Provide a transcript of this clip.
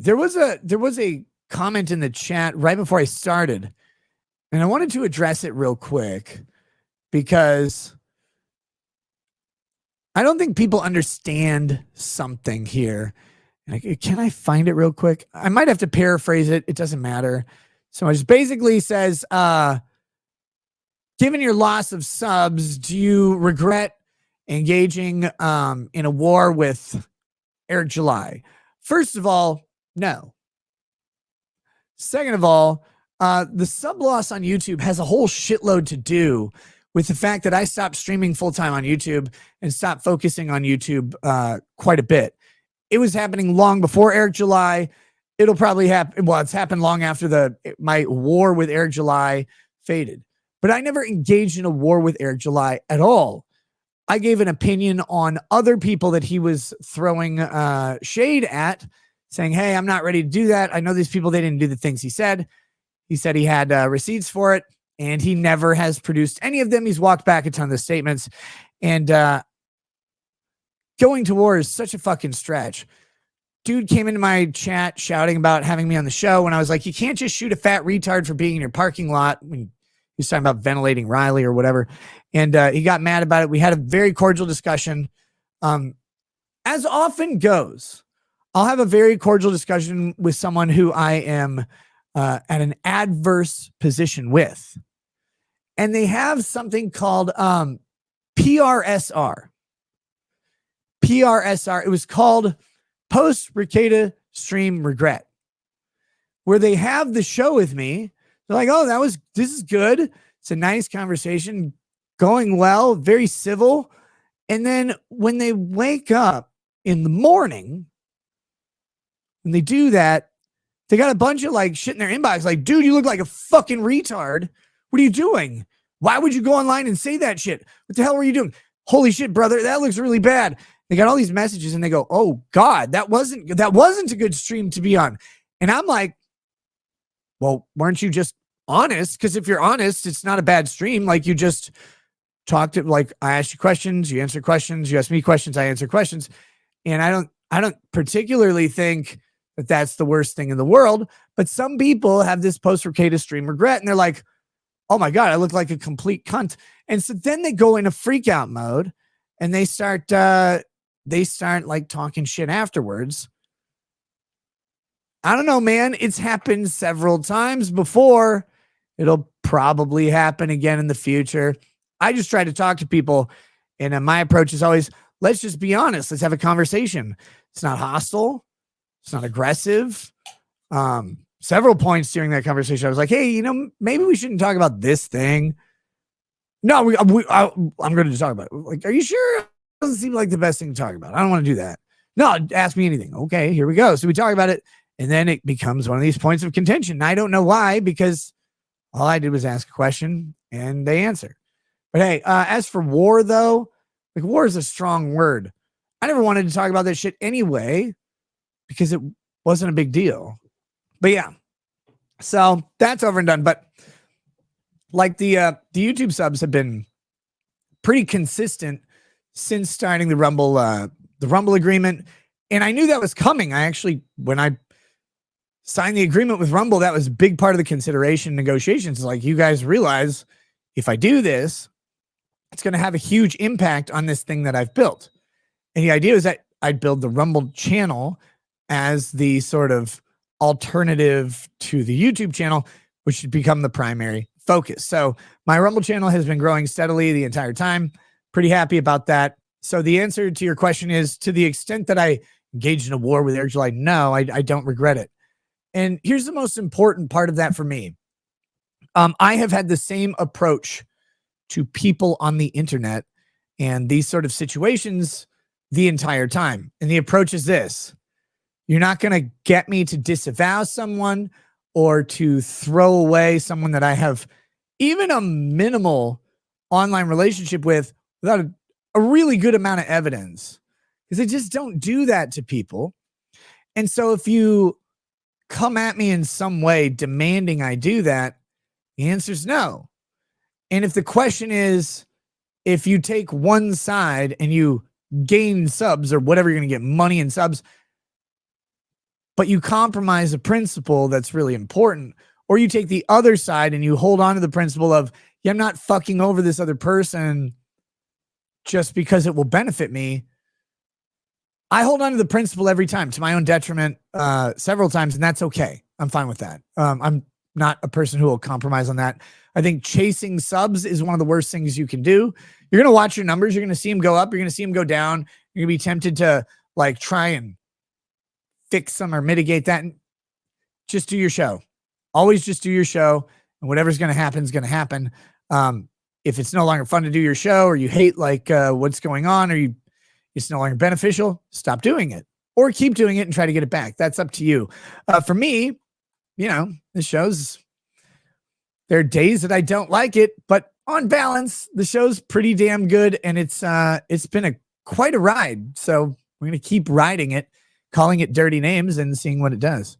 There was a comment in the chat right before I started, and I wanted to address it real quick because I don't think people understand something here. Can I find it real quick? I might have to paraphrase it. It doesn't matter. So it just basically says, given your loss of subs, do you regret engaging in a war with Eric July? First of all, no. Second of all, the sub loss on YouTube has a whole shitload to do with the fact that I stopped streaming full-time on YouTube and stopped focusing on YouTube quite a bit. It was happening long before Eric July. It'll probably happen. Well, it's happened long after my war with Eric July faded. But I never engaged in a war with Eric July at all. I gave an opinion on other people that he was throwing shade at, saying, hey, I'm not ready to do that. I know these people, they didn't do the things he said. He said he had receipts for it, and he never has produced any of them. He's walked back a ton of the statements. And going to war is such a fucking stretch. Dude came into my chat shouting about having me on the show, and I was like, you can't just shoot a fat retard for being in your parking lot. When he was talking about ventilating Riley or whatever. And he got mad about it. We had a very cordial discussion. As often goes, I'll have a very cordial discussion with someone who I am at an adverse position with. And they have something called PRSR. PRSR. It was called Post Rekieta Stream Regret, where they have the show with me. They're like, oh, this is good. It's a nice conversation going well, very civil. And then when they wake up in the morning, when they do that, they got a bunch of like shit in their inbox. Like, dude, you look like a fucking retard. What are you doing? Why would you go online and say that shit? What the hell were you doing? Holy shit, brother. That looks really bad. They got all these messages and they go, oh God, that wasn't a good stream to be on. And I'm like, well, weren't you just honest? Because if you're honest, it's not a bad stream. Like, you just talked to, like, I asked you questions, you answer questions, you ask me questions, I answer questions. And I don't particularly think that that's the worst thing in the world, but some people have this post-Rekieta stream regret, and they're like, oh my God, I look like a complete cunt. And so then they go into freak out mode and they start like talking shit afterwards. I don't know, man. It's happened several times before. It'll probably happen again in the future. I just try to talk to people, and my approach is always, let's just be honest. Let's have a conversation. It's not hostile. It's not aggressive. Several points during that conversation, I was like, hey, maybe we shouldn't talk about this thing. No, I'm going to talk about it. Like, are you sure? It doesn't seem like the best thing to talk about. I don't want to do that. No, ask me anything. Okay, here we go. So we talk about it, and then it becomes one of these points of contention. I don't know why, because all I did was ask a question, and they answer. But hey, as for war, though, like, war is a strong word. I never wanted to talk about that shit anyway, because it wasn't a big deal. But yeah, so that's over and done. But like the YouTube subs have been pretty consistent since starting the Rumble agreement. And I knew that was coming. When I signed the agreement with Rumble, that was a big part of the consideration negotiations. Like, you guys realize if I do this, it's going to have a huge impact on this thing that I've built. And the idea is that I'd build the Rumble channel as the sort of alternative to the YouTube channel, which should become the primary focus. So my Rumble channel has been growing steadily the entire time. Pretty happy about that. So the answer to your question is, to the extent that I engaged in a war with Eric July, no, I don't regret it. And here's the most important part of that for me. I have had the same approach to people on the internet and these sort of situations the entire time. And the approach is this: you're not going to get me to disavow someone or to throw away someone that I have even a minimal online relationship with without a really good amount of evidence, because they just don't do that to people. And so if you come at me in some way demanding I do that, the answer is no. And if the question is, if you take one side and you gain subs or whatever, you're going to get money and subs, but you compromise a principle that's really important, or you take the other side and you hold on to the principle of, yeah, I'm not fucking over this other person just because it will benefit me. I hold on to the principle every time to my own detriment, several times, and that's okay. I'm fine with that. I'm not a person who will compromise on that. I think chasing subs is one of the worst things you can do. You're going to watch your numbers. You're going to see them go up. You're going to see them go down. You're going to be tempted to like try and fix them or mitigate that. And just do your show. Always just do your show, and whatever's going to happen is going to happen. If it's no longer fun to do your show, or you hate like what's going on, or it's no longer beneficial, stop doing it, or keep doing it and try to get it back. That's up to you. For me, the show's, there are days that I don't like it, but on balance, the show's pretty damn good, and it's been quite a ride. So we're gonna keep riding it, calling it dirty names, and seeing what it does.